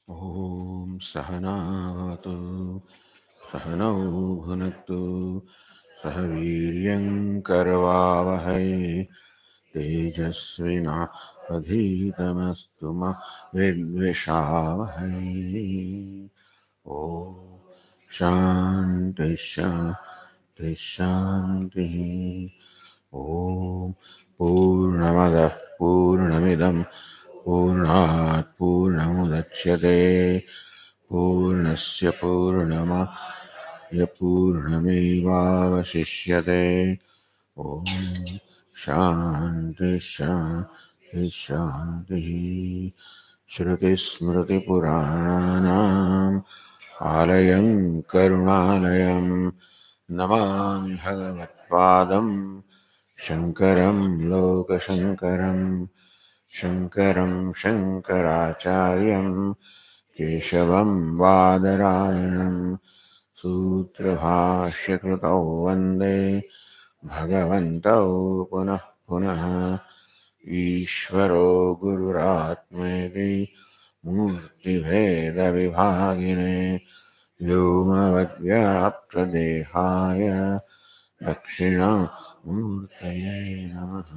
Om Sahanavatu Sahanau Bhunaktu Sahaviryam Karavavahai Tejasvina Adhitamastu Ma Vidvishavahai. Om Shanti Shanti Shanti. ॐ पूर्णमदः पूर्णमिदं पूर्णात् पूर्णमुदच्यते पूर्णस्य पूर्णमादाय पूर्णमेवावशिष्यते ॐ शान्ति शान्ति शान्तिः श्रुतिस्मृतिपुराणानाम् आलयं करुणालयं नमामि भगवत्पादं शङ्करं लोकशङ्करं शङ्करं शङ्कराचार्यं केशवं बादरायणं सूत्रभाष्यकृतौ वन्दे भगवन्तौ पुनः पुनः ईश्वरो गुरुरात्मेति मूर्तिभेदविभागिने व्योमवद्व्याप्तदेहाय दक्षिणामूर्तये नमः.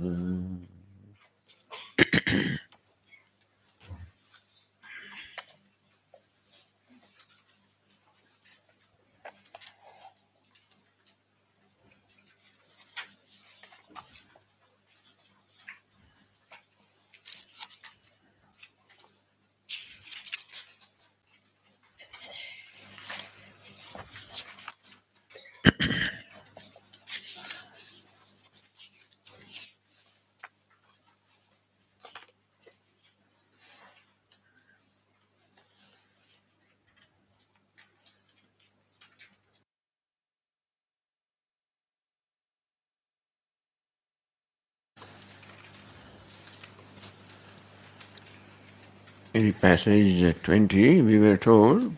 In passage 20, we were told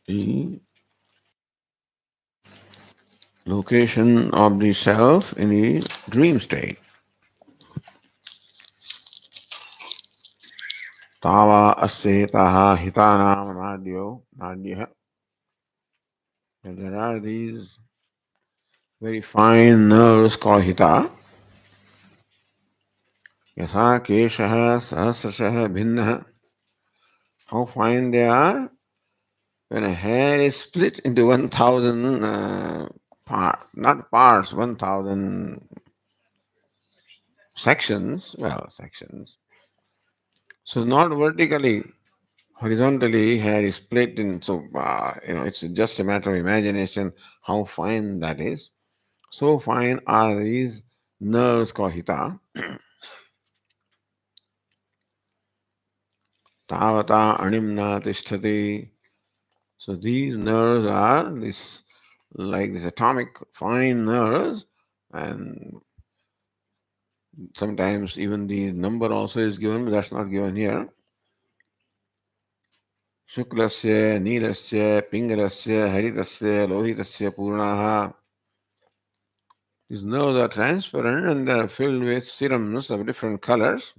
the location of the self in the dream state. Tava asetaha hitanam nadyo nadya. There are these very fine nerves called hita. Yatha keshaha sahasrashaha bhinnaha. How fine they are when a hair is split into 1,000 not parts, 1,000 sections. Well, sections. So not vertically, horizontally, hair is split in. So it's just a matter of imagination how fine that is. So fine are these nerves called hita. Tavata animna tishtati. So these nerves are this like this atomic fine nerves, and sometimes even the number also is given, but that's not given here. Shuklasya, Neelasya, Pingalasya, Haritasya, Lohitasya, Purnaha. These nerves are transparent and they are filled with serums of different colors,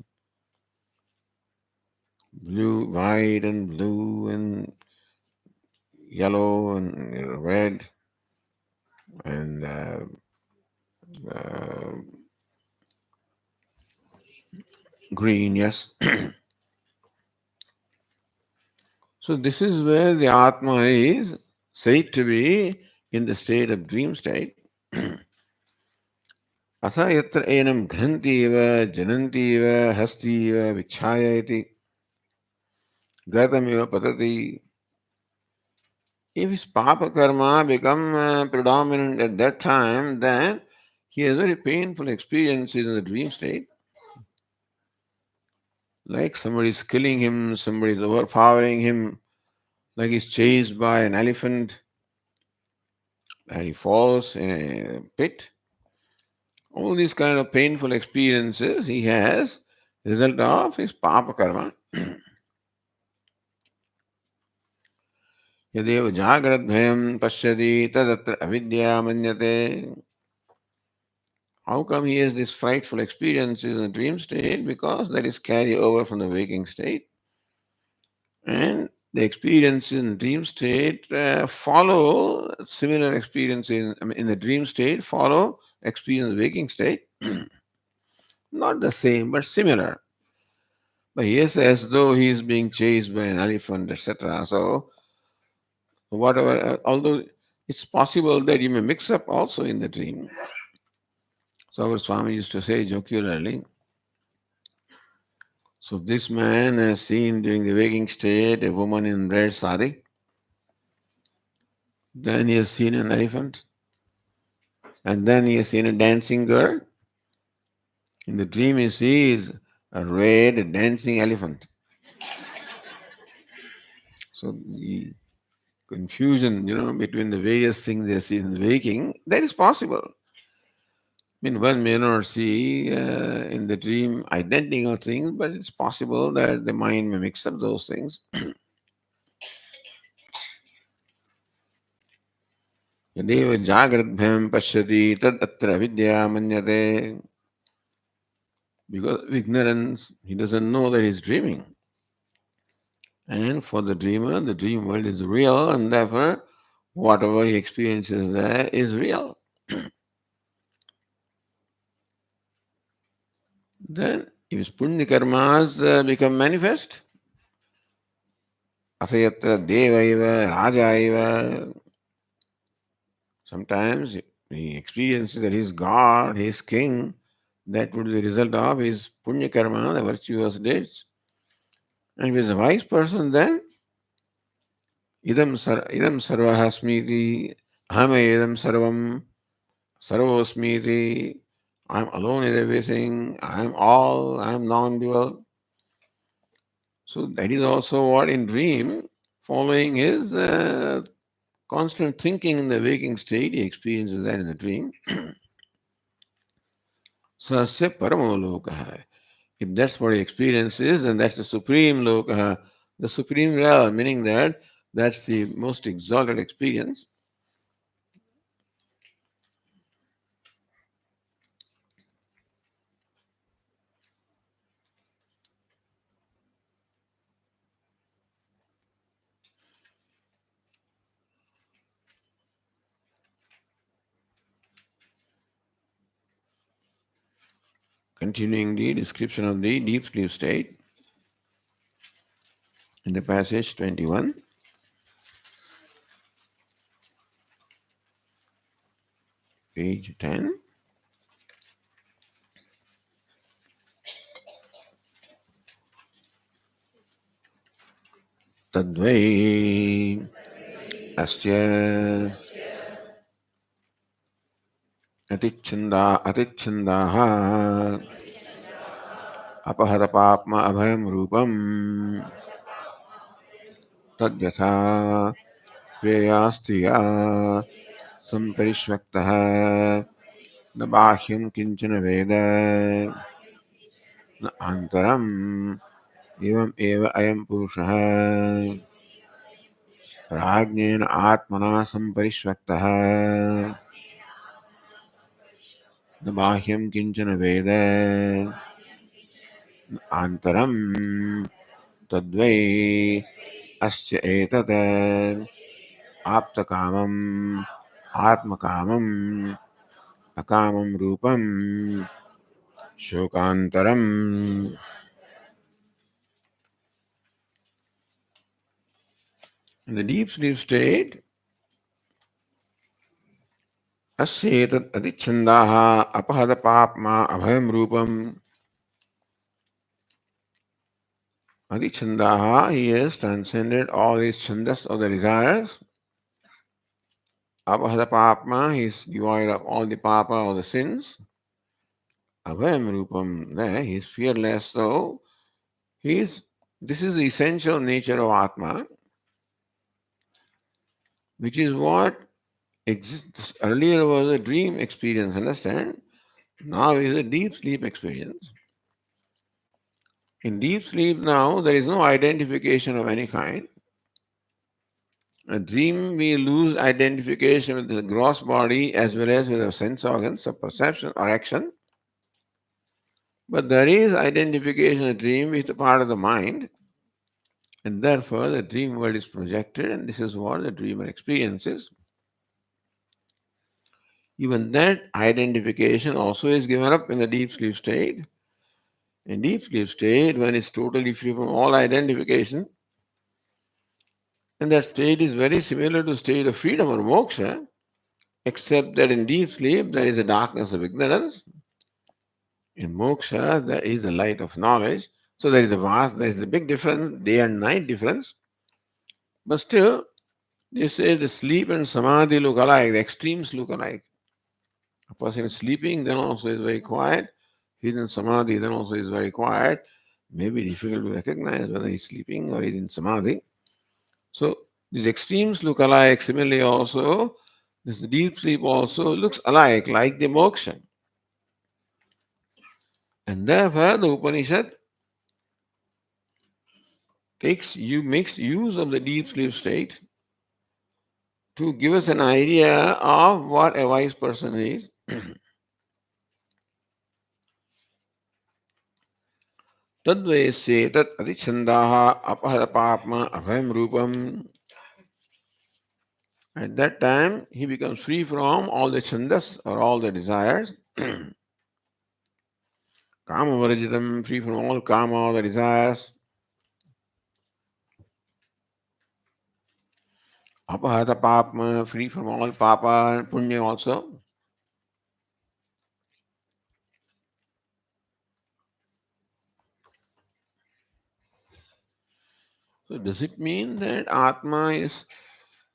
blue, white, and blue, and yellow, and red, and uh, green, yes. So this is where the Atma is said to be in the state of dream state. अथ यत्र एनं घ्नन्ति इव जनन्ति इव हस्ति इव विच्छाय इति गतमिव पतति. If his papa karma become predominant at that time, then he has very painful experiences in the dream state. Like somebody is killing him, somebody is overpowering him, like he's chased by an elephant and he falls in a pit. All these kind of painful experiences he has result of his papa karma. यदेव जाग्रद्भयं पश्यति तदत्र अविद्या मन्यते. How come he has these frightful experiences in the dream state? Because that is carry over from the waking state. And the experiences in dream state follow similar experiences in the dream state, follow experience in the waking state. Not the same, but similar. But yes, as though he is being chased by an elephant, etc. So whatever, although It's possible that you may mix up also in the dream. So our Swami used to say jocularly, so this man has seen during the waking state a woman in red sari, then he has seen an elephant, and then he has seen a dancing girl. In the dream he sees a red dancing elephant. So the confusion, between the various things they see in waking, that is possible. One may not see in the dream identical things, but it's possible that the mind may mix up those things. यदेव जागृद्भ्यं पश्यति तद अत्र विद्या मन्यते. Because of ignorance, he doesn't know that he's dreaming. And for the dreamer, the dream world is real, and therefore, whatever he experiences there is real. Then, if his punya karmas become manifest, asayatra devaiva, rajaiva, sometimes he experiences that he's God, he's king. That would be the result of his punya karma, the virtuous deeds. And if he's a wise person, then idam sarvahasmiti, aham idam sarvam, sarvosmiti, I'm alone in everything, I'm all, I'm non-dual. So that is also what in dream, following his constant thinking in the waking state, he experiences that in the dream. Sasya paramo lokaha. If that's what he experiences, then that's the supreme lokaha, the supreme realm, meaning that that's the most exalted experience. Continuing the description of the deep sleep state in the passage 21, page 10. Tadvai asya atichhandaha अपहरपाप्मा अभयम रूपम तद्यथा प्रेयास्त्रिया संपरिष्वक्तः न बाह्यं किंचन वेद न आन्तरम् एवम् एव अयं पुरुषः प्राज्ञेन आत्मना संपरिष्वक्तः न बाह्यं किंचन वेद न आन्तरम् तद्वै अस्य एतत् आप्तकामम् आत्मकामम् अकामं रूपं शोकान्तरम्. In the deep sleep state, asyetat adichandaha apahadapapma abhayam rupam. Adichandaha, he has transcended all his chandas of the desires. Apahadapapma, he is devoid of all the papa or the sins. Abhayam rupam, there he is fearless, so this is the essential nature of Atma, which is what exists. Earlier was a dream experience, understand? Now is a deep sleep experience. In deep sleep now, there is no identification of any kind. A dream, we lose identification with the gross body as well as with our sense organs of perception or action. But there is identification in a dream with a part of the mind, and therefore the dream world is projected, and this is what the dreamer experiences. Even that identification also is given up in the deep sleep state. In deep sleep state, when it's totally free from all identification, And that state is very similar to state of freedom or moksha, except that in deep sleep there is a darkness of ignorance. In moksha there is a light of knowledge. So there is a big difference, day and night difference. But still, they say the sleep and samadhi look alike, the extremes look alike. A person is sleeping, then also is very quiet. He's in samadhi, then also is very quiet. Maybe difficult to recognize whether he's sleeping or he's in samadhi. So these extremes look alike. Similarly, also, this deep sleep also looks alike, like the moksha. And therefore, the Upanishad makes use of the deep sleep state to give us an idea of what a wise person is. Tadvayasye tat adichandaha apahadapapma abhayam rupam. At that time, he becomes free from all the chandas or all the desires. Kama varajitam, free from all kama, all the desires. Apahata papma, free from all papa and punya also. So does it mean that Atma is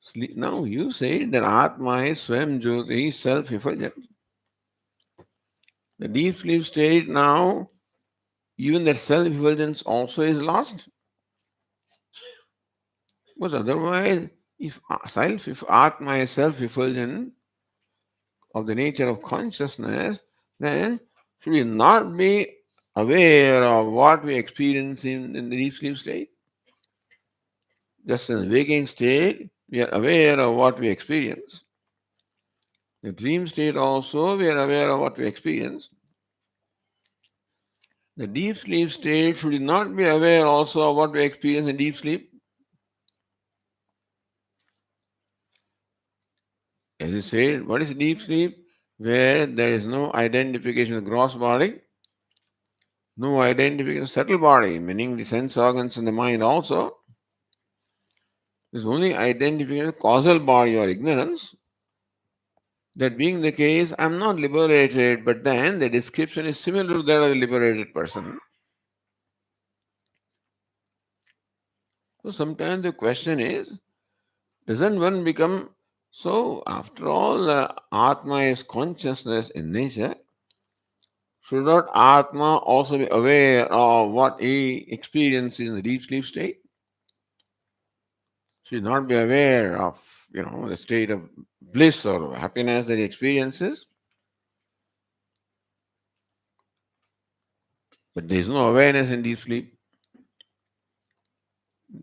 sleep? No, you say that Atma is Swam Jyoti, self-effulgent. The deep sleep state now, even that self-effulgence also is lost. Because otherwise, if Atma is self-effulgent of the nature of consciousness, then should we not be aware of what we experience in the deep sleep state? Just in the waking state, we are aware of what we experience. The dream state also, we are aware of what we experience. The deep sleep state, should we not be aware also of what we experience in deep sleep? As you said, what is deep sleep? Where there is no identification of the gross body, no identification of subtle body, meaning the sense organs and the mind also. There's only identification of causal body or ignorance. That being the case, I'm not liberated, but then the description is similar to that of a liberated person. So sometimes the question is, doesn't one become so? After all, Atma is consciousness in nature. Should not Atma also be aware of what he experiences in the deep sleep state? Should not be aware of, the state of bliss or happiness that he experiences. But there is no awareness in deep sleep.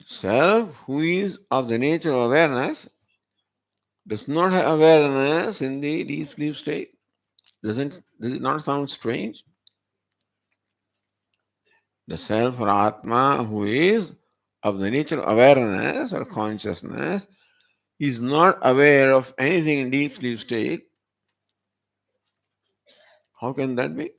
Self, who is of the nature of awareness, does not have awareness in the deep sleep state. Does it not sound strange? The self or Atma, who is of the nature of awareness or consciousness, is not aware of anything in deep sleep state. How can that be?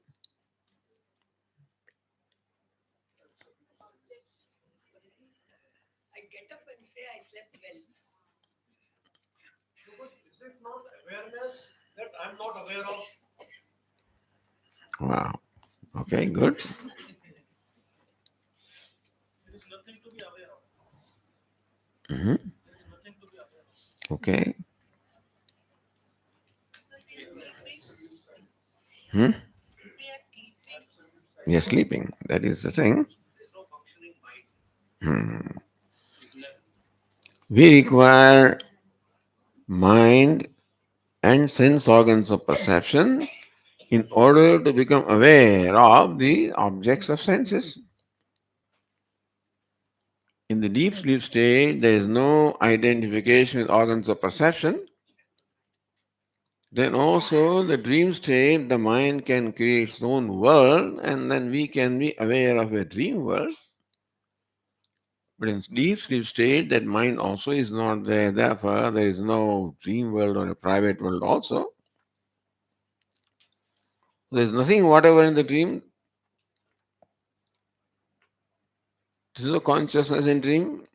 Wow. Okay, good. Mhm. Okay. Hmm? We are sleeping. That is the thing. Hmm. We require mind and sense organs of perception in order to become aware of the objects of senses. In the deep sleep state, there is no identification with organs of perception. Then also the dream state, the mind can create its own world and then we can be aware of a dream world. But in deep sleep state, that mind also is not there. Therefore, there is no dream world or a private world also. There is nothing whatever in the dream. There is no consciousness in dream.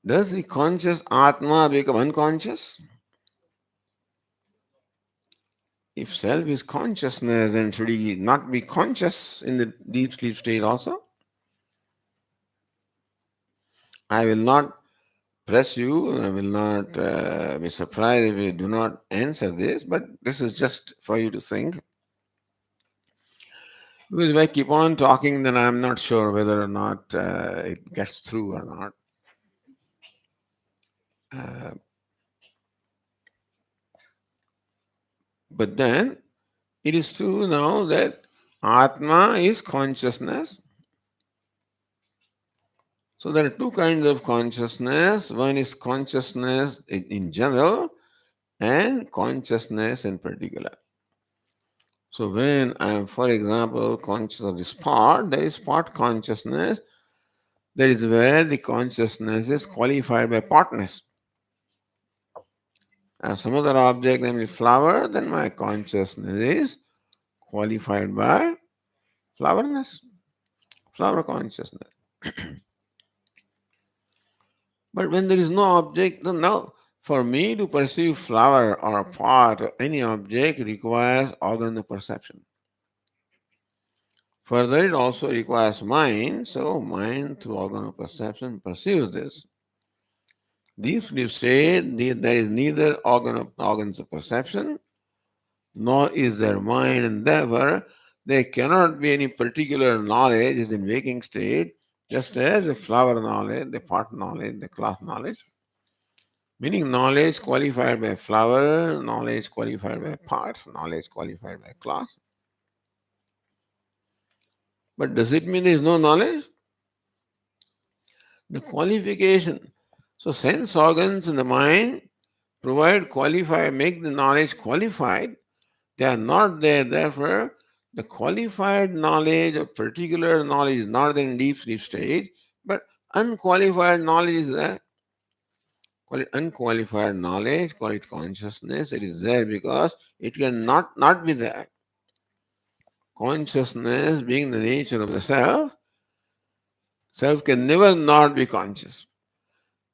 Does the conscious Atma become unconscious? If self is consciousness, then should he not be conscious in the deep sleep state also? I will not press you, I will not be surprised if you do not answer this, but this is just for you to think. Because if I keep on talking, then I'm not sure whether or not it gets through or not. Uh, but then it is true now that Atma is consciousness. So there are two kinds of consciousness. One is consciousness in general and consciousness in particular. So when I am, for example, conscious of the spot, there is spot consciousness. That is where the consciousness is qualified by partness. As some other object, namely flower, then my consciousness is qualified by flowerness, flower consciousness. But when there is no object, then now for me to perceive flower or a part or any object requires organ of perception. Further, it also requires mind, so mind through organ of perception perceives this. Deep sleep state, there is neither organs of perception, nor is there mind, and therefore there cannot be any particular knowledge is in waking state, just as the flower knowledge, the part knowledge, the cloth knowledge. Meaning knowledge qualified by flower, knowledge qualified by part, knowledge qualified by cloth. But does it mean there is no knowledge? The qualification. So sense organs in the mind provide qualify, make the knowledge qualified. They are not there. Therefore, the qualified knowledge of particular knowledge is not there in deep sleep stage, but unqualified knowledge is there. Call it unqualified knowledge, call it consciousness. It is there because it can not be there. Consciousness being the nature of the self, self can never not be conscious.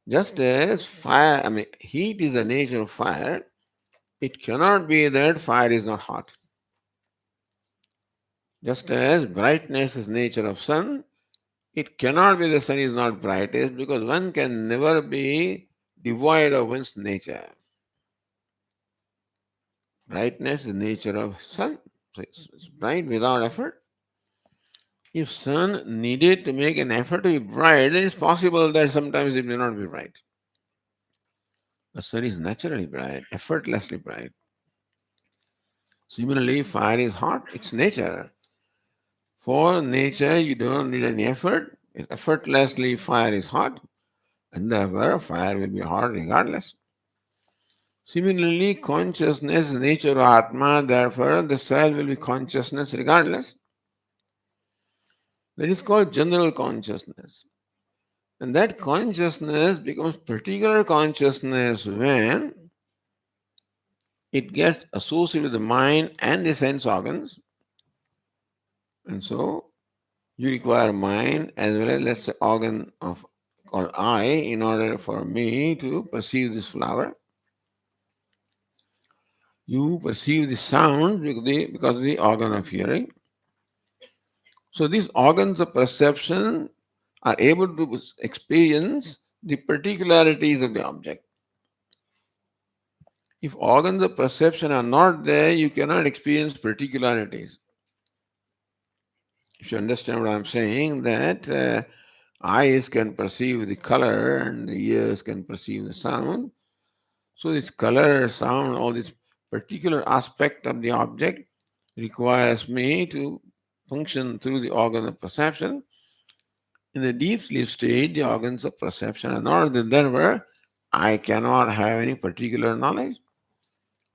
Just as fire, heat is the nature of fire, it cannot be that fire is not hot. Just as brightness is nature of sun, it cannot be the sun is not brightest because one can never be devoid of one's nature. Brightness is nature of sun. So it's bright without effort. If sun needed to make an effort to be bright, then it's possible that sometimes it may not be bright. The sun is naturally bright, effortlessly bright. Similarly, fire is hot, it's nature. For nature, you don't need any effort. Effortlessly, fire is hot, and therefore fire will be hot regardless. Similarly, consciousness is nature of Atma, therefore the self will be consciousness regardless. That is called general consciousness. And that consciousness becomes particular consciousness when it gets associated with the mind and the sense organs. And so you require mind as well as, let's say, organ of or eye in order for me to perceive this flower. You perceive the sound because of the organ of hearing. So these organs of perception are able to experience the particularities of the object. If organs of perception are not there, you cannot experience particularities. If you understand what I'm saying, that eyes can perceive the color and the ears can perceive the sound. So this color, sound, all this particular aspect of the object requires me to function through the organ of perception. In the deep sleep state, the organs of perception are not there where I cannot have any particular knowledge.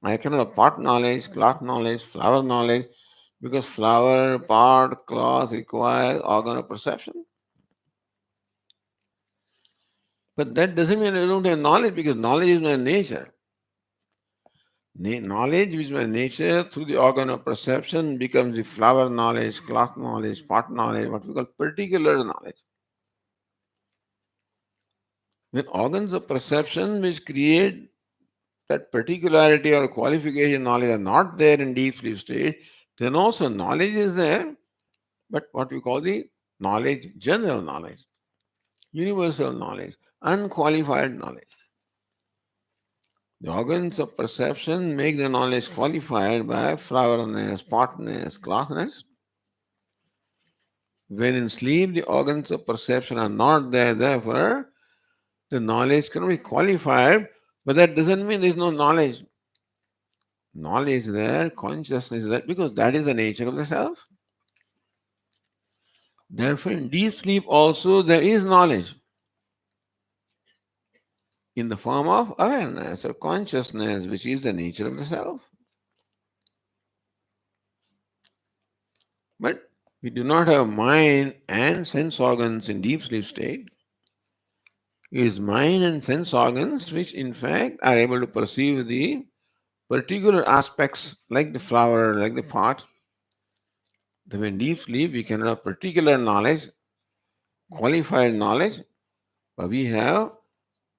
I cannot have pot knowledge, cloth knowledge, flower knowledge, because flower, pot, cloth require organ of perception. But that doesn't mean I don't have knowledge because knowledge is my nature. Knowledge which is my nature through the organ of perception becomes the flower knowledge, cloth knowledge, pot knowledge, what we call particular knowledge. When organs of perception which create that particularity or qualification knowledge are not there in deep sleep state, then also knowledge is there, but what we call the knowledge, general knowledge, universal knowledge, unqualified knowledge. The organs of perception make the knowledge qualified by flowerness, potness, clothness. When in sleep, the organs of perception are not there, therefore, the knowledge cannot be qualified, but that doesn't mean there is no knowledge. Knowledge is there, consciousness is there, because that is the nature of the self. Therefore, in deep sleep also there is knowledge in the form of awareness or consciousness, which is the nature of the self. But we do not have mind and sense organs in deep sleep state. It is mind and sense organs which, in fact, are able to perceive the particular aspects like the flower, like the pot. That when deep sleep, we cannot have particular knowledge, qualified knowledge, but we have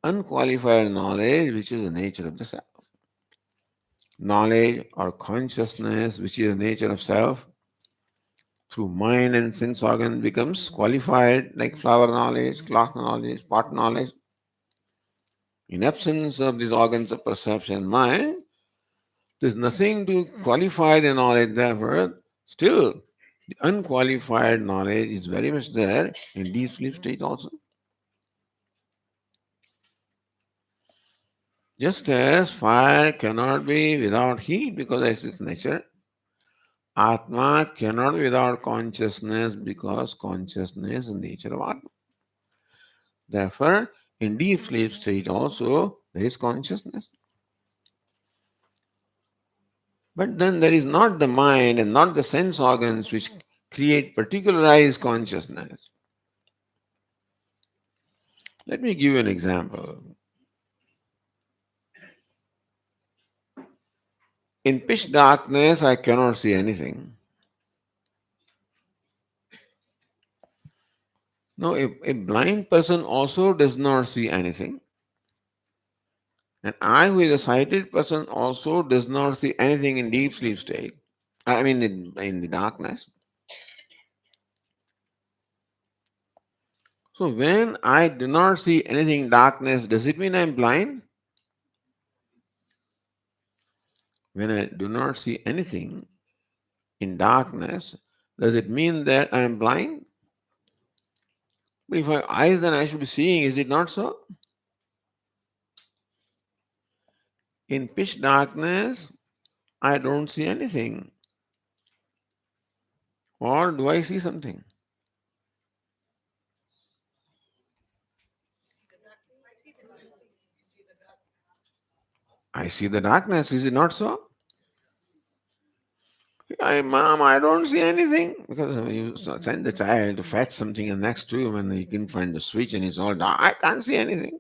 unqualified knowledge, which is the nature of the self. Knowledge or consciousness, which is the nature of self, through mind and sense organ becomes qualified, like flower knowledge, clock knowledge, pot knowledge. In absence of these organs of perception, mind, there's nothing to qualify the knowledge, therefore, still the unqualified knowledge is very much there in deep sleep state also. Just as fire cannot be without heat because that's its nature, Atma cannot be without consciousness because consciousness is the nature of Atma. Therefore, in deep sleep state also there is consciousness. But then there is not the mind and not the sense organs which create particularized consciousness. Let me give you an example. In pitch darkness, I cannot see anything. No, a blind person also does not see anything. And I, who is a sighted person, also does not see anything in deep sleep state. I mean, in the darkness. So when I do not see anything in darkness, does it mean I'm blind? When I do not see anything in darkness, does it mean that I'm blind? But if I have eyes, then I should be seeing. Is it not so? In pitch darkness, I don't see anything. Or do I see something? I see the darkness. Is it not so? Mom, I don't see anything. Because you send the child to fetch something in the next room and he can find the switch and it's all dark. I can't see anything.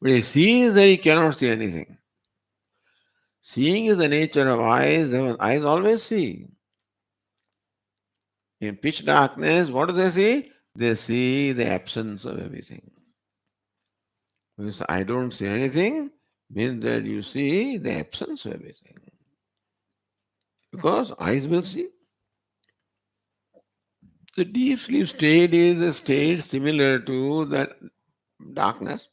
But he sees that he cannot see anything. Seeing is the nature of eyes. Eyes always see. In pitch darkness, what do they see? They see the absence of everything. When you say, I don't see anything, means that you see the absence of everything. Because eyes will see. The deep sleep state is a state similar to that darkness.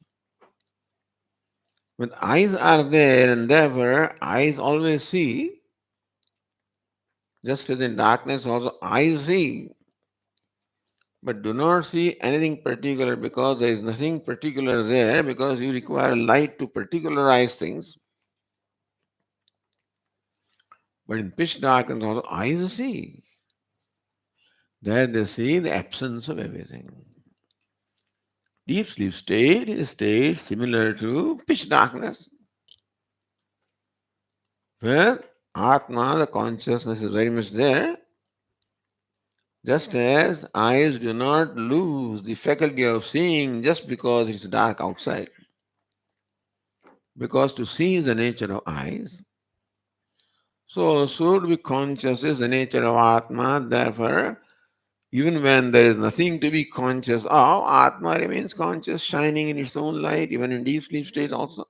When eyes are there and therefore eyes always see, just as in darkness also eyes see, but do not see anything particular because there is nothing particular there because you require light to particularize things. But in pitch darkness also eyes see. There they see the absence of everything. Deep sleep state is a state similar to pitch darkness, where Atma, the consciousness, is very much there, just as eyes do not lose the faculty of seeing just because it's dark outside. Because to see is the nature of eyes, so to be conscious is the nature of Atma, therefore Even when there is nothing to be conscious of, Atma remains conscious, shining in its own light, even in deep sleep state also.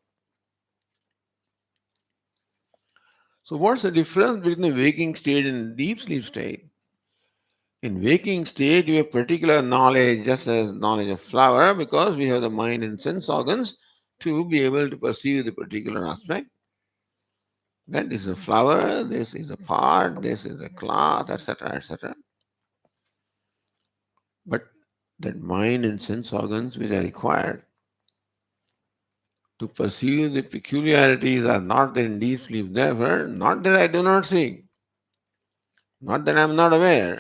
So, what's the difference between the waking state and deep sleep state? In waking state, we have particular knowledge, just as knowledge of flower, because we have the mind and sense organs to be able to perceive the particular aspect. That this is a flower, this is a pot, this is a cloth, etc., etc. But that mind and sense organs which are required to perceive the peculiarities are not there in deep sleep. Therefore, not that I do not see, not that I am not aware,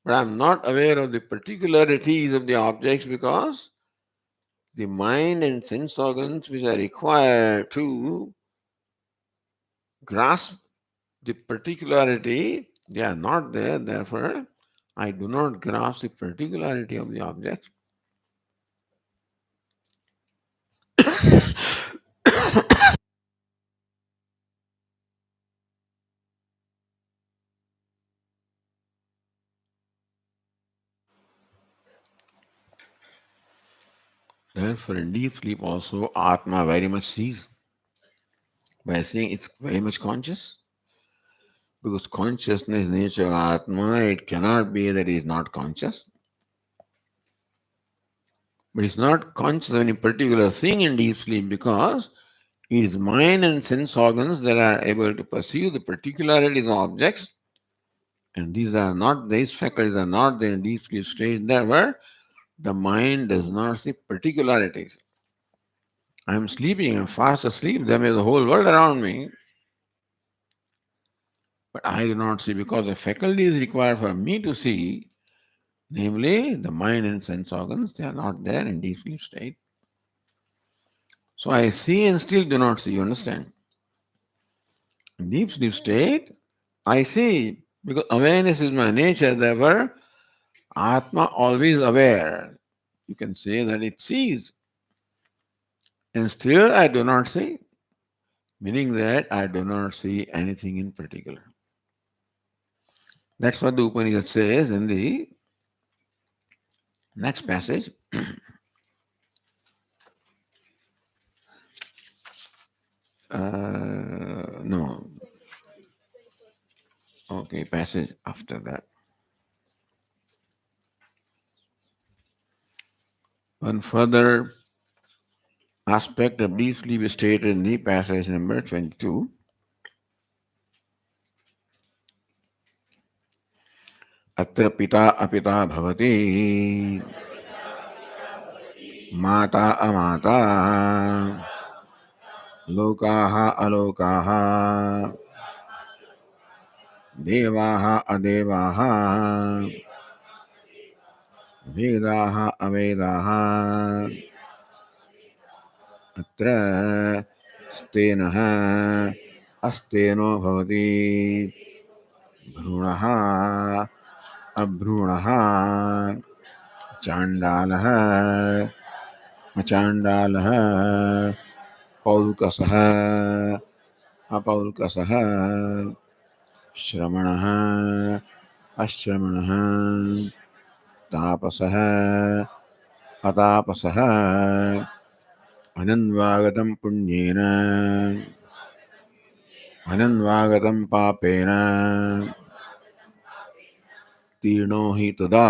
but I am not aware of the particularities of the objects because the mind and sense organs which are required to grasp the particularity, they are not there. Therefore, I do not grasp the particularity of the object. Therefore, in deep sleep also, Atma very much sees by saying it's very much conscious. Because consciousness, nature of Atma, it cannot be that it is not conscious. But it's not conscious of any particular thing in deep sleep because it is mind and sense organs that are able to perceive the particularities of objects, and these faculties are not there in deep sleep state. Therefore, the mind does not see particularities. I am sleeping, I'm fast asleep, there may be the whole world around me, but I do not see because the faculty is required for me to see, namely the mind and sense organs, they are not there in deep sleep state. So I see and still do not see, you understand? In deep sleep state, I see because awareness is my nature, therefore, Atma always aware. You can say that it sees, and still I do not see, meaning that I do not see anything in particular. That's what the Upanishad says in the next passage. No, okay, passage after that. One further aspect of deep sleep is stated in the passage number 22. अत्र पिता अपिता भवति माता अमाता लोकाः अलोकाः देवाः अदेवाः वेदाः अवेदाः अत्र स्तेनः अस्तेनो भवति भ्रूणः अभ्रूणः चाण्डालः अचाण्डालः पौल्कसः अपौल्कसः श्रमणः अश्रमणः तापसः अतापसः अनन्वागतं पुण्येन अनन्वागतं पापेन तीर्णो हि तदा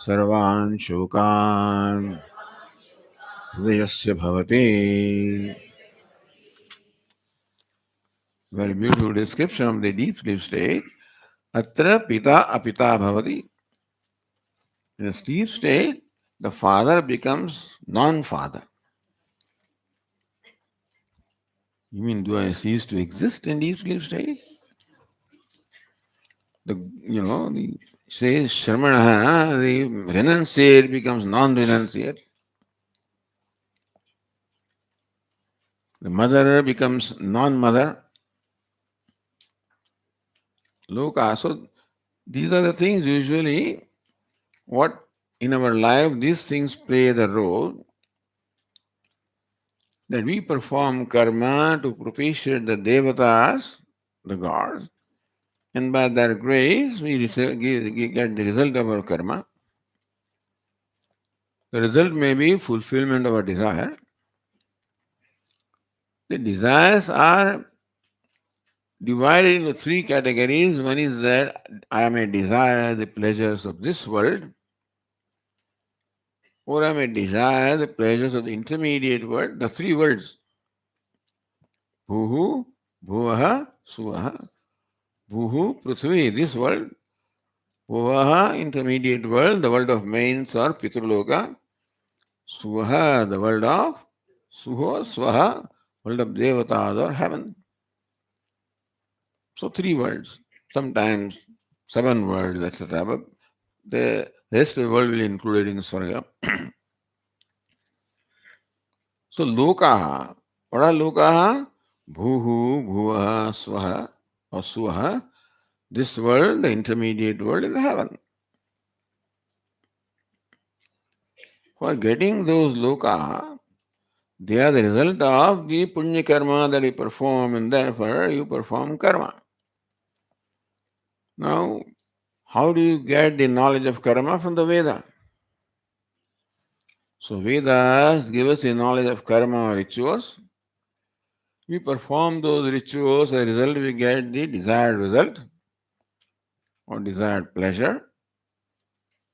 सर्वान् शोकान् हृदयस्य भवति. Very beautiful description of the deep sleep state. Atra pita apita bhavati. In a sleep state, the father becomes non-father. You mean, do I cease to exist in deep sleep state? The says Sharmanaha, the renunciate becomes non-renunciate. The mother becomes non-mother. Loka. So these are the things usually what in our life these things play the role that we perform karma to propitiate the devatas, the gods, And by that grace, we get the result of our karma. The result may be fulfillment of a desire. The desires are divided into three categories. One is that I may desire the pleasures of this world, or I may desire the pleasures of the intermediate world, the three worlds. Bhuhu, Bhuvaha, Suvaha. Bhuhu, Prithvi, this world. Bhuvaha, intermediate world, the world of mains or Pitraloka. Suvaha, the world of Suho, Swaha, world of Devatas or heaven. So three worlds, sometimes seven worlds, etc. But the rest of the world will be included in Swarga. So Lokaha, what are Lokaha? Bhuhu, Bhuvaha, Swaha or Suvaha. This world, the intermediate world, is heaven. For getting those Lokaha, they are the result of the punya karma that you perform, and therefore you perform karma. Now, how do you get the knowledge of karma? From the Veda. So Vedas give us the knowledge of karma rituals. We perform those rituals, as a result we get the desired result or desired pleasure.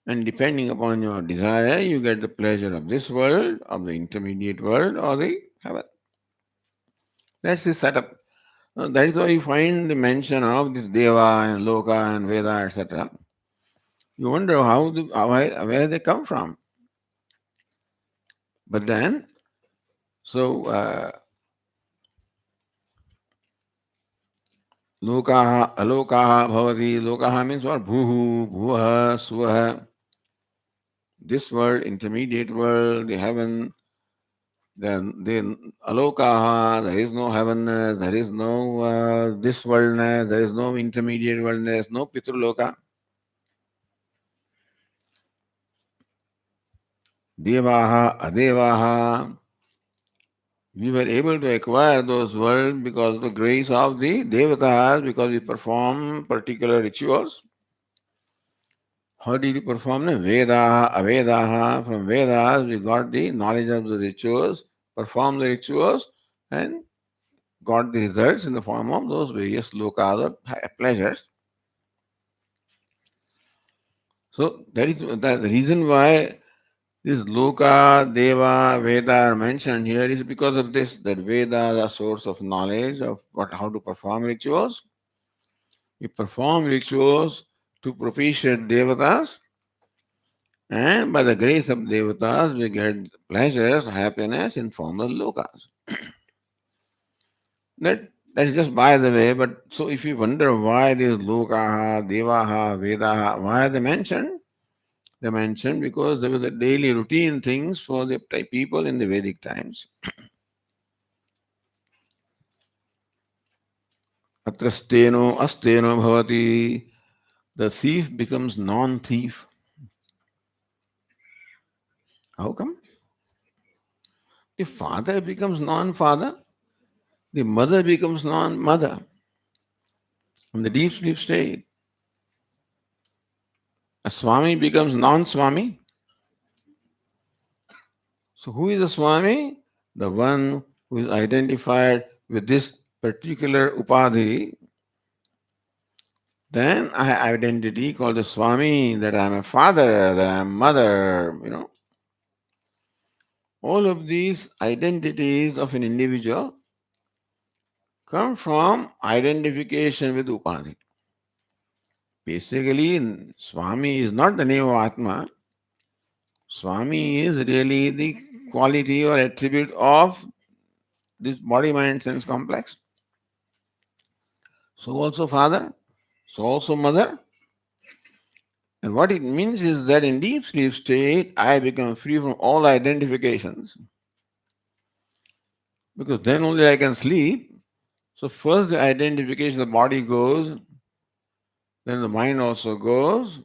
And depending upon your desire, you get the pleasure of this world, of the intermediate world, or the heaven. That's the setup. That is why you find the mention of this Deva and Loka and Veda, etc. You wonder where they come from. But then, so Lokaha, Alokaha, Bhavati. Lokaha means what? Bhuhu, Bhuvaha, Suvaha. This world, intermediate world, the heaven, the Alokaha, there is no heavenness, there is no this worldness, there is no intermediate worldness, no Pitruloka. Devaha, Adevaha. We were able to acquire those worlds because of the grace of the Devatas, because we perform particular rituals. How did we perform them? Vedaha, Avedaha. From Vedas, we got the knowledge of the rituals, performed the rituals, and got the results in the form of those various lokas or pleasures. So that is the reason why this Loka, Deva, Veda are mentioned here is because of this, that Veda is a source of knowledge of how to perform rituals. We perform rituals to propitiate Devatas, and by the grace of Devatas, we get pleasures, happiness in form of Lokas. That is just by the way, but so if you wonder why these Lokaha, Devaha, Vedaha, why are they mentioned? They mentioned because there was a daily routine things for the people in the Vedic times. Atrasteno, asteno bhavati. The thief becomes non-thief. How come? The father becomes non-father. The mother becomes non-mother. In the deep sleep state, a Swami becomes non-Swami. So who is the Swami? The one who is identified with this particular upadhi. Then I have identity called the Swami, that I am a father, that I am mother. All of these identities of an individual come from identification with upadhi. Basically, Swami is not the name of Atma. Swami is really the quality or attribute of this body, mind, sense complex. So also father, so also mother. And what it means is that in deep sleep state, I become free from all identifications. Because then only I can sleep. So first the identification, the body goes, then the mind also goes,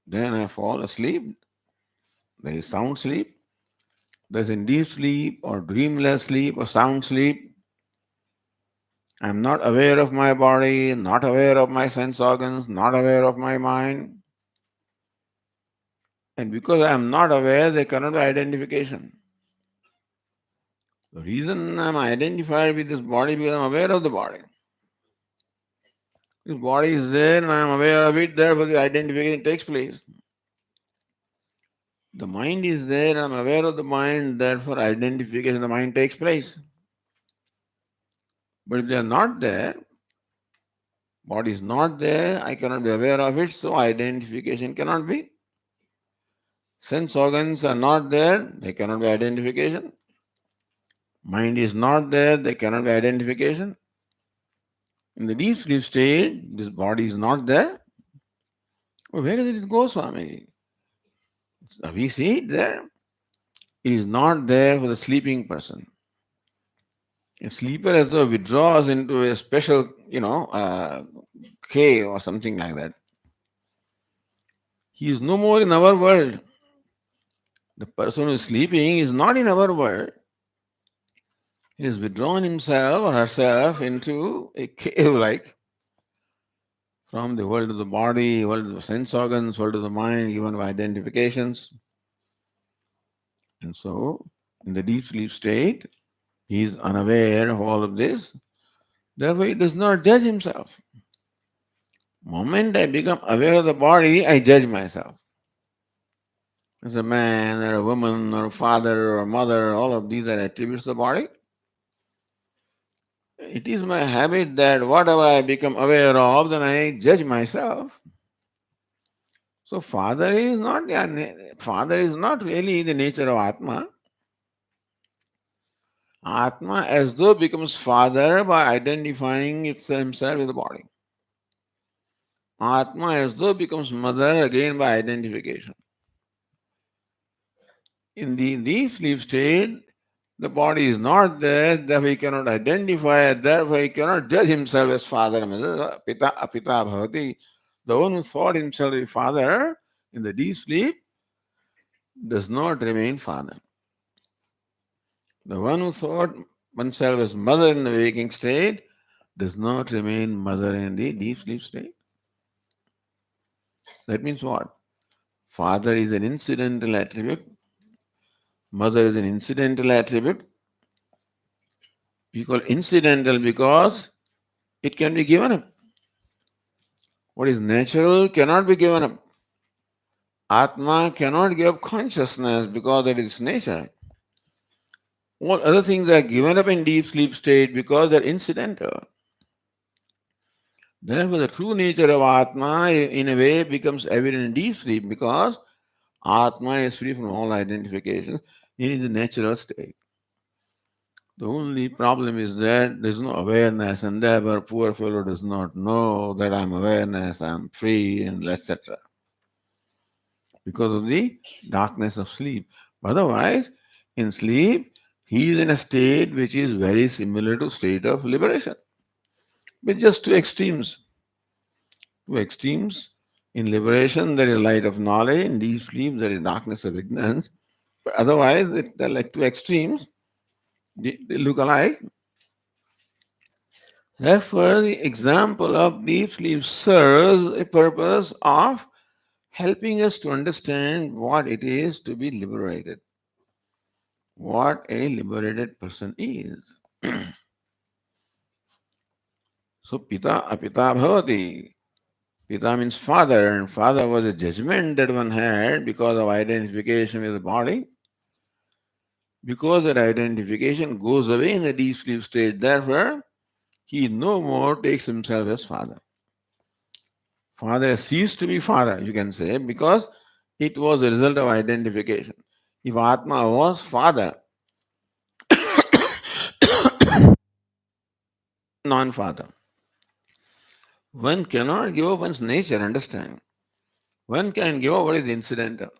then I fall asleep. There is sound sleep. There's in deep sleep or dreamless sleep or sound sleep. I'm not aware of my body, not aware of my sense organs, not aware of my mind. And because I am not aware, there cannot be identification. The reason I'm identified with this body because I'm aware of the body. This body is there and I'm aware of it, therefore the identification takes place. The mind is there and I'm aware of the mind, therefore identification of the mind takes place. But if they are not there, body is not there, I cannot be aware of it, so identification cannot be. Sense organs are not there, they cannot be identification. Mind is not there, there cannot be identification. In the deep sleep state, this body is not there. Well, where does it go, Swami? We see it there. It is not there for the sleeping person. A sleeper as though withdraws into a special, cave or something like that. He is no more in our world. The person who is sleeping is not in our world. He has withdrawn himself or herself into a cave like from the world of the body, world of the sense organs, world of the mind, even of identifications. And so, in the deep sleep state, he is unaware of all of this. Therefore, he does not judge himself. Moment I become aware of the body, I judge myself. As a man or a woman or a father or a mother, all of these are attributes of the body. It is my habit that whatever I become aware of, then I judge myself. So father is not really the nature of Atma. Atma as though becomes father by identifying himself with the body. Atma as though becomes mother again by identification. In the deep sleep state, the body is not there, therefore he cannot identify, therefore he cannot judge himself as father. Pita apita bhavati. The one who thought himself a father in the deep sleep does not remain father. The one who thought oneself as mother in the waking state does not remain mother in the deep sleep state. That means what? Father is an incidental attribute, mother is an incidental attribute. We call incidental because it can be given up. What is natural cannot be given up. Atma cannot give up consciousness because that is nature. All other things are given up in deep sleep state because they're incidental. Therefore, the true nature of Atma, in a way, becomes evident in deep sleep because Atma is free from all identification in its natural state. The only problem is that there is no awareness, and therefore, poor fellow does not know that I'm awareness, I'm free, and etc. Because of the darkness of sleep. Otherwise, in sleep, he is in a state which is very similar to state of liberation, with just two extremes. Two extremes. In liberation, there is light of knowledge. In deep sleep, there is darkness of ignorance. But otherwise, they're like two extremes. They look alike. Therefore, the example of deep sleep serves a purpose of helping us to understand what it is to be liberated, what a liberated person is. So, Pita Apita Bhavati. Pita means father, and father was a judgment that one had because of identification with the body. Because that identification goes away in the deep sleep state, therefore, he no more takes himself as father. Father ceased to be father, you can say, because it was a result of identification. If Atma was father, non father, one cannot give up one's nature, understand? One can give up what is incidental.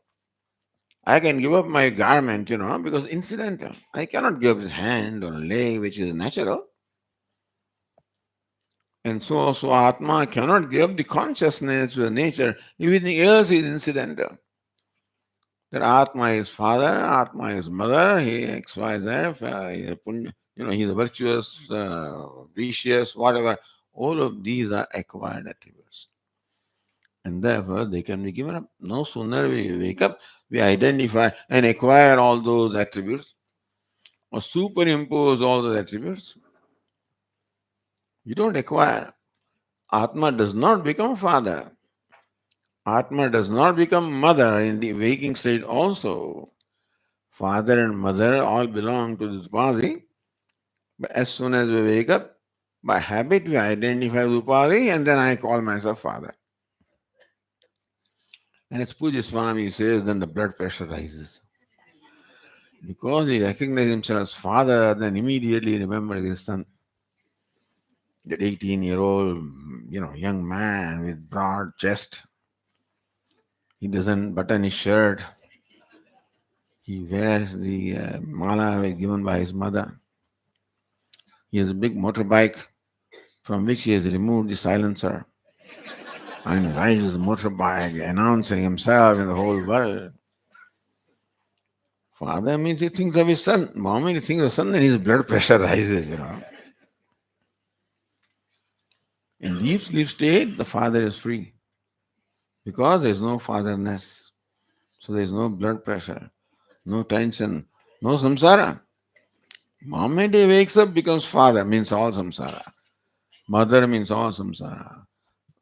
I can give up my garment, because incidental. I cannot give up his hand or leg, which is natural. And so Atma cannot give up the consciousness to the nature. Everything else is incidental. That Atma is father, Atma is mother, he X, Y, Z, He's a virtuous, vicious, whatever. All of these are acquired attributes. And therefore, they can be given up. No sooner we wake up, we identify and acquire all those attributes or superimpose all those attributes. You don't acquire. Atma does not become father. Atma does not become mother in the waking state also. Father and mother all belong to this body. But as soon as we wake up, by habit we identify with Upadi and then I call myself father. And as Puja Swami says, then the blood pressure rises. Because he recognizes himself as father, then immediately remembers his son. That 18-year-old, young man with broad chest. He doesn't button his shirt. He wears the mala given by his mother. He has a big motorbike from which he has removed the silencer and rides the motorbike, announcing himself in the whole world. Father means he thinks of his son. Mom means he thinks of his son, and his blood pressure rises. In deep sleep state, the father is free because there is no fatherness. So there is no blood pressure, no tension, no samsara. Moment he wakes up, becomes father, means all samsara. Mother means all samsara.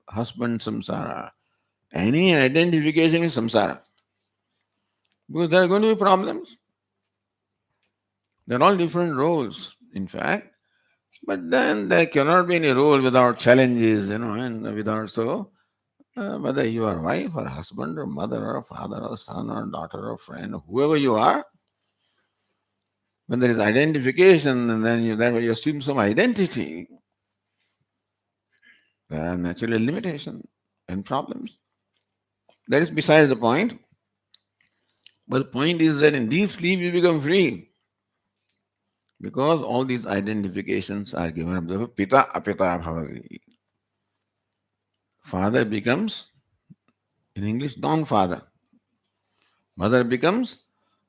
Husband samsara. Any identification is samsara. Because there are going to be problems. They're all different roles, in fact. But then there cannot be any role without challenges, and without so. Whether you are wife or husband or mother or father or son or daughter or friend, whoever you are, when there is identification and then you assume some identity, there are naturally limitations and problems. That is besides the point. But the point is that in deep sleep you become free because all these identifications are given up. Therefore, Pita apita bhavati. Father becomes, in English, non-father. Mother becomes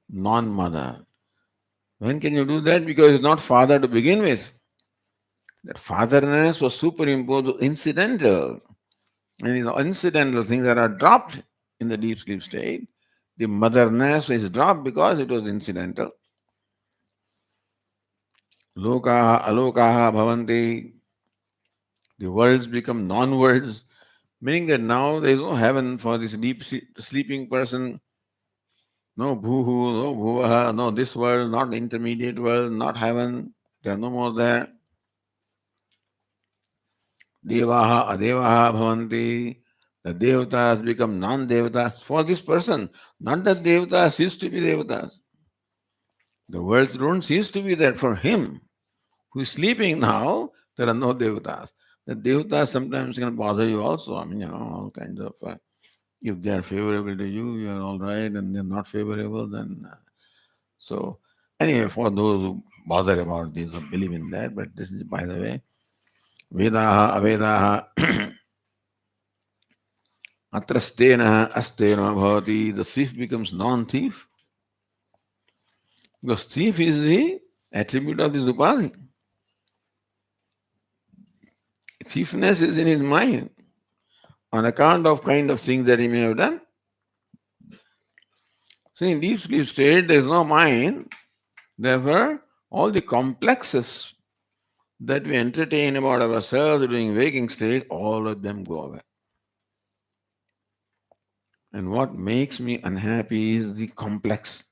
non-mother. When can you do that? Because it's not father to begin with. That fatherness was superimposed, incidental. And incidental things that are dropped in the deep sleep state. The motherness is dropped because it was incidental. Lokaha, alokaha bhavanti. The worlds become non-worlds, meaning that now there is no heaven for this sleeping person. No bhuhu, no bhuvaha, no this world, not the intermediate world, not heaven. There are no more there. Devaha, adevaha bhavanti. The devatas become non-devatas for this person. Not that devatas cease to be devatas. The worlds don't cease to be there for him. Who is sleeping now, there are no devatas. The devatas sometimes can bother you also. All kinds of. If they are favorable to you, you are all right, and they're not favorable, then. So, anyway, for those who bother about this or believe in that, but this is, by the way, Vedaha, Avedaha, Atra stena, astena bhavati, the thief becomes non-thief. Because thief is the attribute of this upadhi. Thiefness is in his mind on account of kind of things that he may have done. So in deep sleep state, there is no mind. Therefore, all the complexes that we entertain about ourselves during waking state, all of them go away. And what makes me unhappy is the complex,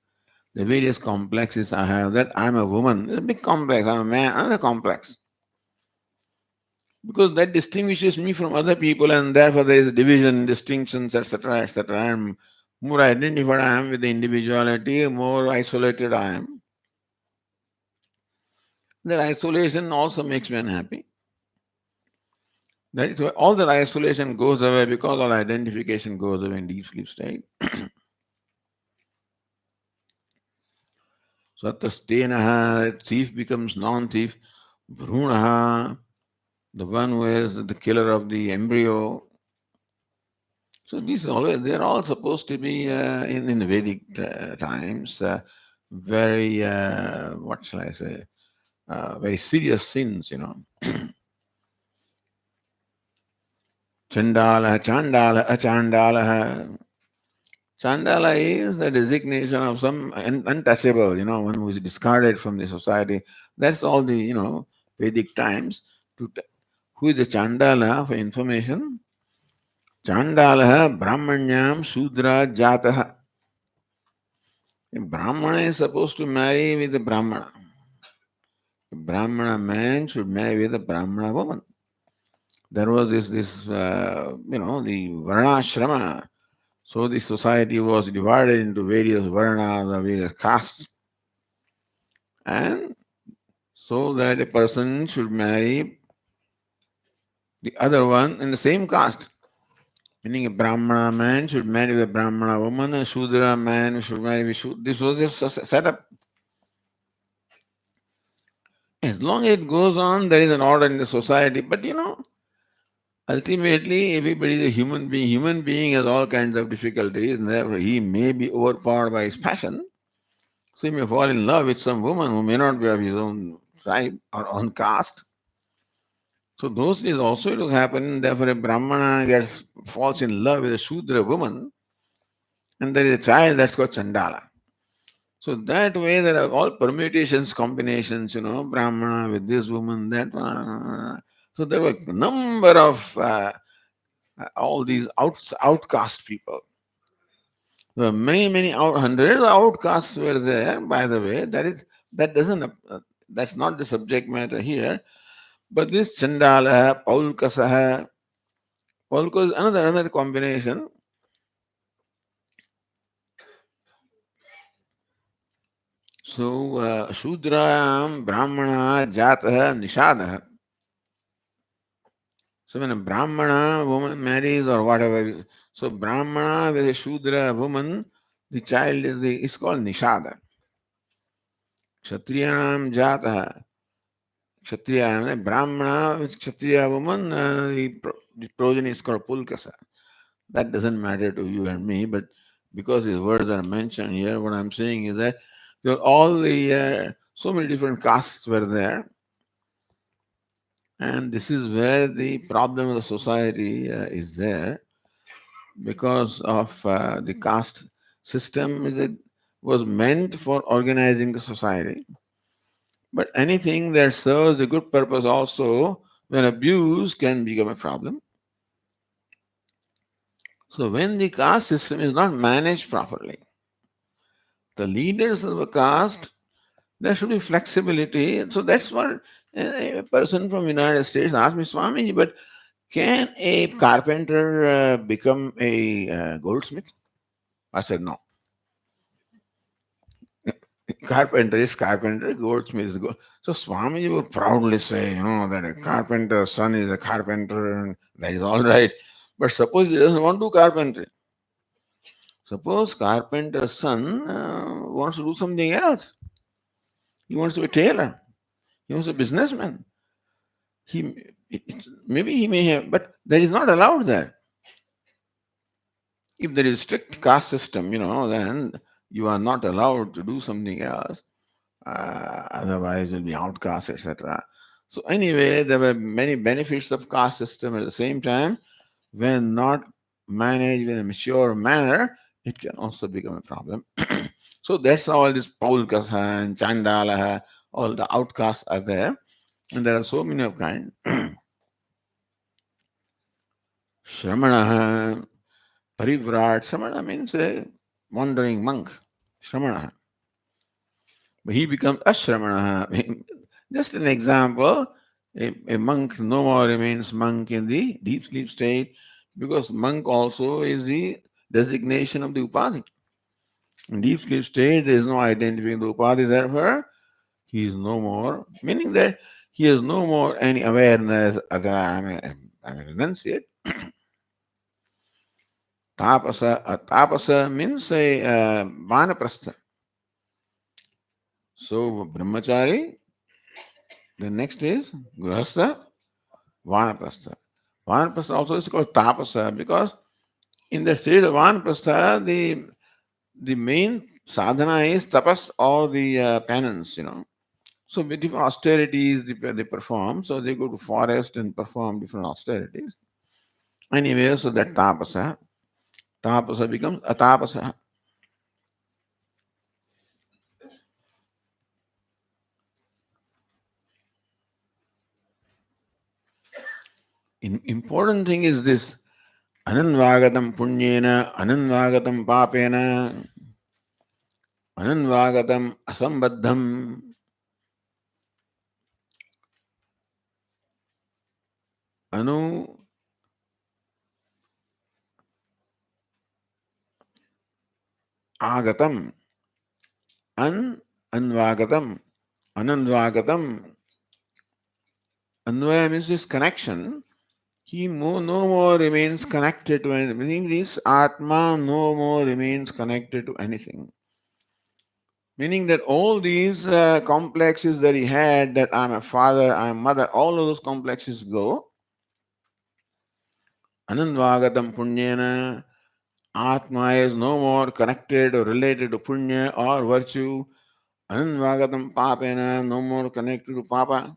the various complexes I have. That I'm a woman, it's a big complex. I'm a man, another complex. Because that distinguishes me from other people, and therefore there is division, distinctions, etc., etc. I'm more identified I am with the individuality, more isolated I am. That isolation also makes me unhappy. That is why all that isolation goes away because all identification goes away in deep sleep state. Sattastenaha, thief becomes non-thief. Bhrunaha, the one who is the killer of the embryo. So these always they are all supposed to be in the Vedic times very what shall I say very serious sins, Chandala, Chandala, Achandala. Chandala is the designation of some untouchable, one who is discarded from the society. That's all the, Vedic times. Who is the Chandala for information? Chandala Brahmanyam Shudra Jataha. A Brahmana is supposed to marry with a Brahmana. A Brahmana man should marry with a Brahmana woman. There was the Varnashrama. So the society was divided into various Varnas or various castes. And so that a person should marry the other one in the same caste. Meaning a Brahmana man should marry a Brahmana woman, a Shudra man should marry a Shudra. This was just a setup. As long as it goes on, there is an order in the society. But ultimately, everybody is a human being. Human being has all kinds of difficulties, and therefore he may be overpowered by his passion. So he may fall in love with some woman who may not be of his own tribe or own caste. So those days also it was happening. Therefore, a Brahmana falls in love with a Shudra woman, and there is a child that's called Chandala. So that way there are all permutations, combinations, Brahmana with this woman, that one. So there were a number of all these outcast people. There were many hundreds of outcasts were there, by the way. That doesn't that's not the subject matter here. But this Chandala, Paulkasaha, Paulka is another combination. So Shudram, Brahmana, Jataha, Nishadaha. So when a Brahmana woman marries or whatever, so Brahmana with a Shudra woman, the child is called Nishada. Kshatriyanam Jataha. Kshatriya, Brahmana with Kshatriya woman, the progeny is called Pulkasa. That doesn't matter to you and me, but because these words are mentioned here, what I'm saying is that all the so many different castes were there, and this is where the problem of the society is there because of the caste system. Was meant for organizing the society, but anything that serves a good purpose also, when abused, can become a problem. So when the caste system is not managed properly, the leaders of the caste, there should be flexibility. So that's what a person from United States asked me, Swami, but can a carpenter become a goldsmith? I said no. Carpenter is carpenter, goldsmith is gold. So Swami would proudly say, that a carpenter's son is a carpenter, and that is all right. But suppose he doesn't want to do carpentry. Suppose carpenter's son wants to do something else. He wants to be a tailor. He wants to be a businessman. Maybe he may have, but that is not allowed there. If there is strict caste system, then you are not allowed to do something else. Otherwise, you'll be outcast, etc. So anyway, there were many benefits of caste system. At the same time, when not managed in a mature manner, it can also become a problem. So that's how all this Paulkasa and Chandala, all the outcasts are there. And there are so many of kind. Shramana, Parivrat. Shramana means a wandering monk. Shramana. But he becomes Ashramana. Just an example, a monk no more remains monk in the deep sleep state because monk also is the designation of the upadhi. In deep sleep state, there is no identifying the upadhi, therefore, he is no more, meaning that he has no more any awareness that I'm a renunciate. Tapasa means a vanaprastha. So brahmachari, the next is grahastha, vanaprastha. Vanaprastha also is called tapasa because in the state of vanaprastha, the main sadhana is tapas or the penance, So with different austerities they perform. So they go to forest and perform different austerities. Anyway, so that tapasa becomes atapasa. Important thing is this: ananvagatam punyena, ananvagatam papena, ananvagatam asambaddham, anu agatam, anvagatam, ananvagatam. Anvaya means this connection. No more remains connected to anything. Meaning this Atma no more remains connected to anything. Meaning that all these complexes that he had, that I'm a father, I'm a mother, all of those complexes go. Anandvagatam punyena, Atma is no more connected or related to punya or virtue. Anandvagatam papena, no more connected to papa.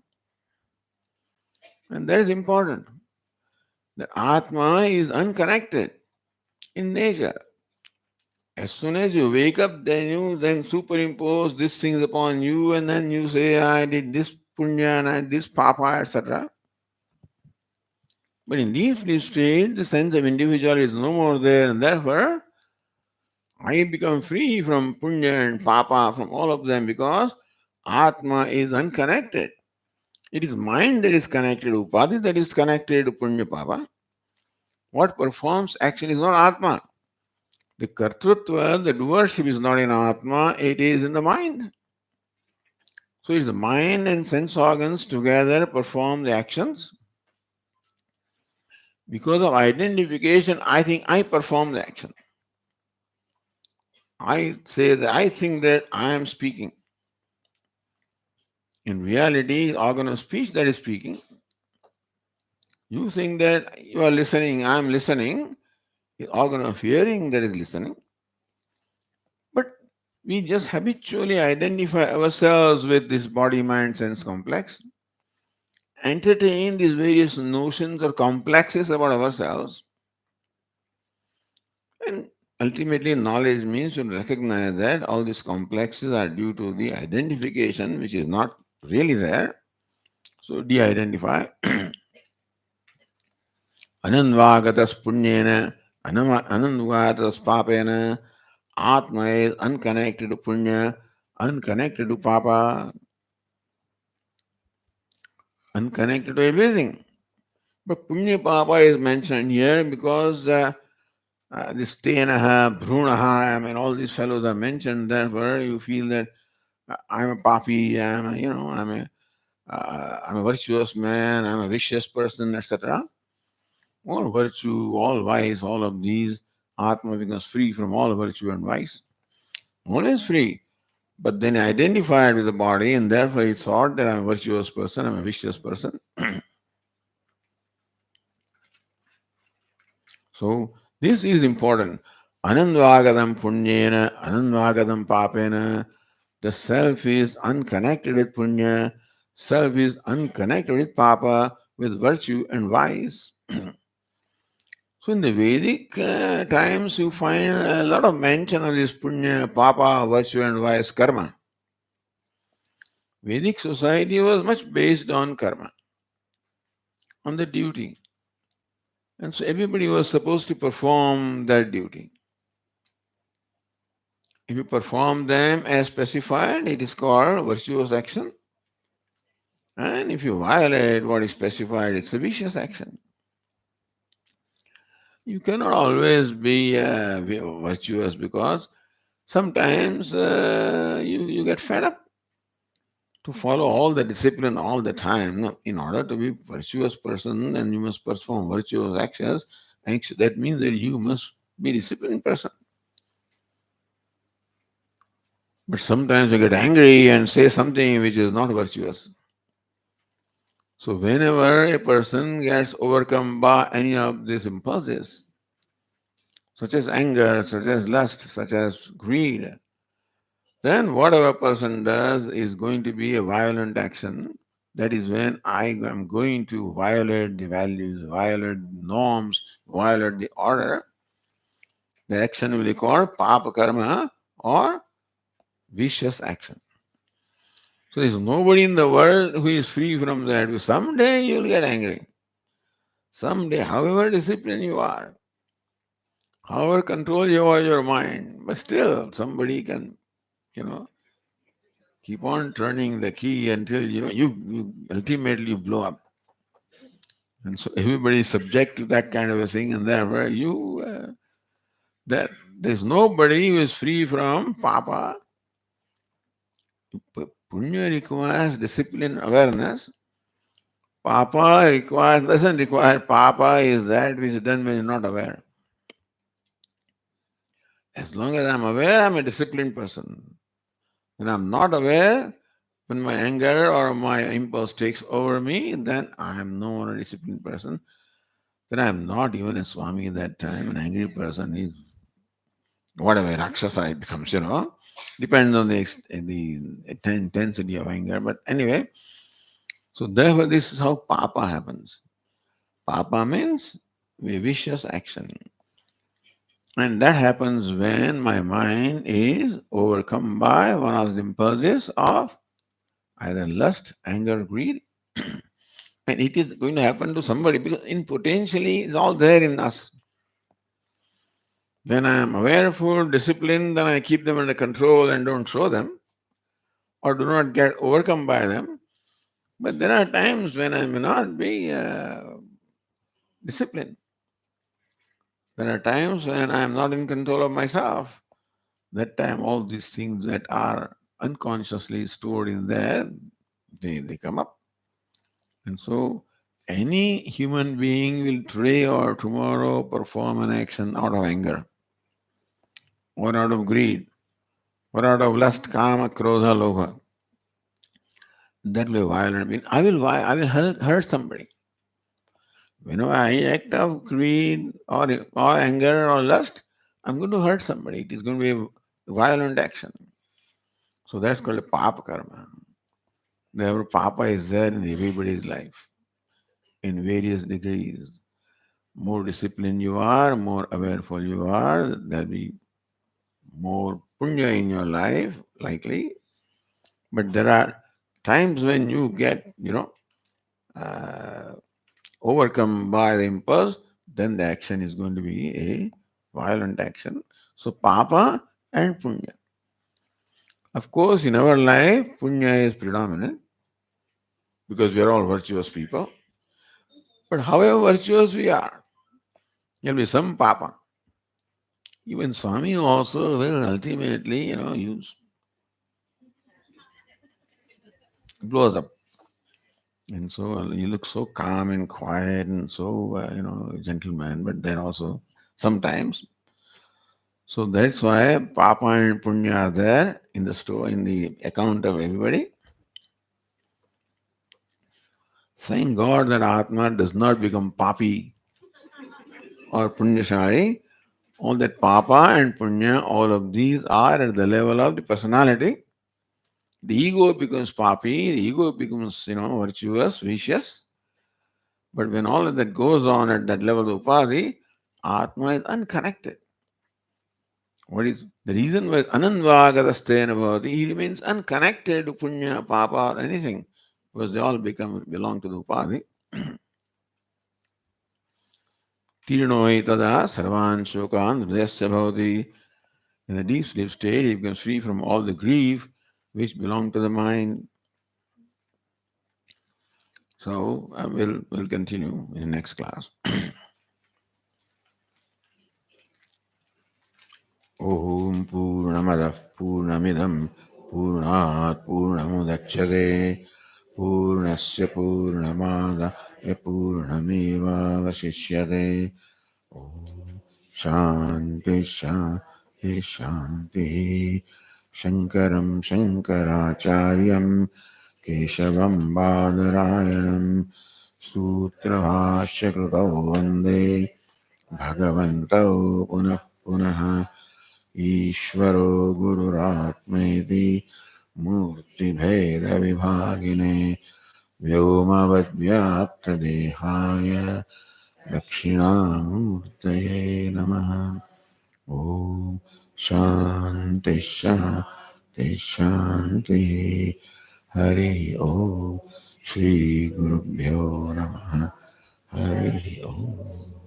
And that is important. The Atma is unconnected in nature. As soon as you wake up, then you then superimpose these things upon you, and then you say, I did this punya and I did this papa, etc. But in deep sleep state, the sense of individual is no more there, and therefore I become free from punya and papa, from all of them, because Atma is unconnected. It is mind that is connected, Upadi that is connected to punya papa. What performs action is not Atma. The kartrutva, the doership is not in Atma, it is in the mind. So it's the mind and sense organs together perform the actions. Because of identification, I think I perform the action. I think that I am speaking. In reality, organ of speech that is speaking. You think that you are listening, I am listening. The organ of hearing that is listening. But we just habitually identify ourselves with this body, mind, sense complex, entertain these various notions or complexes about ourselves, and ultimately knowledge means to recognize that all these complexes are due to the identification which is not really there. So de-identify. Anandvagatas punyena, anandvagatas papena, Atma is unconnected to punya, unconnected to papa, unconnected to everything. But punya papa is mentioned here because this tenaha, brunaha, I mean, all these fellows are mentioned. Therefore, you feel that I'm a papi, I'm a virtuous man, I'm a vicious person, etc. All virtue, all vice, all of these, Atma becomes free from all virtue and vice. Always free. But then identified with the body, and therefore he thought that I'm a virtuous person, I'm a vicious person. So this is important. Anandvagadam punyena, anandvagadam papena. The self is unconnected with punya, self is unconnected with papa, with virtue and vice. So in the Vedic times, you find a lot of mention of this punya, papa, virtue and vice, karma. Vedic society was much based on karma, on the duty. And so everybody was supposed to perform that duty. If you perform them as specified, it is called virtuous action. And if you violate what is specified, it's a vicious action. You cannot always be virtuous because sometimes you get fed up to follow all the discipline all the time. No, in order to be virtuous person, then you must perform virtuous actions. And that means that you must be disciplined person. But sometimes you get angry and say something which is not virtuous. So whenever a person gets overcome by any of these impulses, such as anger, such as lust, such as greed, then whatever person does is going to be a violent action. That is when I am going to violate the values, violate the norms, violate the order. The action will be called papa karma or vicious action. So there's nobody in the world who is free from that. Someday you'll get angry. Someday, however disciplined you are, however control you over your mind, but still somebody can, you know, keep on turning the key until you ultimately you blow up. And so everybody is subject to that kind of a thing, and therefore that there's nobody who is free from papa. Punya requires discipline, awareness. Papa doesn't require. Papa is that which is done when you're not aware. As long as I'm aware, I'm a disciplined person. When I'm not aware, when my anger or my impulse takes over me, then I am no more a disciplined person. Then I'm not even a Swami at that time. An angry person is whatever Rakshasa it becomes, Depends on the intensity of anger. But anyway, so therefore, this is how Papa happens. Papa means vicious action. And that happens when my mind is overcome by one of the impulses of either lust, anger, greed. And it is going to happen to somebody because in potentially it's all there in us. When I am awareful, disciplined, then I keep them under control and don't show them or do not get overcome by them. But there are times when I may not be disciplined. There are times when I am not in control of myself. That time, all these things that are unconsciously stored in there, they come up. And so, any human being will today or tomorrow perform an action out of anger, or out of greed, or out of lust, kama, krodha, lobha. That will be violent. I mean, I will hurt somebody. Whenever I act of greed or anger or lust, I'm going to hurt somebody. It is going to be a violent action. So that's called a papa karma. Therefore, papa is there in everybody's life in various degrees. More disciplined you are, more awareful you are, there'll be more punya in your life, likely. But there are times when you get, uh, overcome by the impulse, then the action is going to be a violent action. So, papa and punya. Of course, in our life, punya is predominant because we are all virtuous people. But however virtuous we are, there'll be some papa. Even Swami also will ultimately, blows up. And so you look so calm and quiet and so, gentleman, but then also sometimes. So that's why Papa and Punya are there in the story, in the account of everybody. Thank God that Atma does not become Papi or Punyashali. All that Papa and Punya, all of these are at the level of the personality. The ego becomes Papi, the ego becomes, virtuous, vicious. But when all of that goes on at that level of Upadhi, Atma is unconnected. What is the reason why Anandvagadastena bhavati? He remains unconnected to Punya, Papa, or anything, because they all belong to the Upadhi. Tirnoi tada sarvan shokan hridayasya bhavati. In the deep sleep state, he becomes free from all the grief which belong to the mind. So we'll continue in the next class. Om Purnamada Purnamidam Purnat Purnamudachyate Purnasya Purnamada Purnameva Vasishyate Om Shanti Shanti Shanti Shankaram Shankaracharyam Keshavam Badarayanam Sutrabhashya Krutau Vande Bhagavantau Punah Punah ईश्वरो गुरुरात्मेति मूर्तिभेदविभागिने व्योमवद्व्याप्तदेहाय दक्षिणामूर्तये नमः। ॐ शान्ति शान्ति शान्तिः। हरि ओम्। श्रीगुरुभ्यो नमः। हरि ओम्।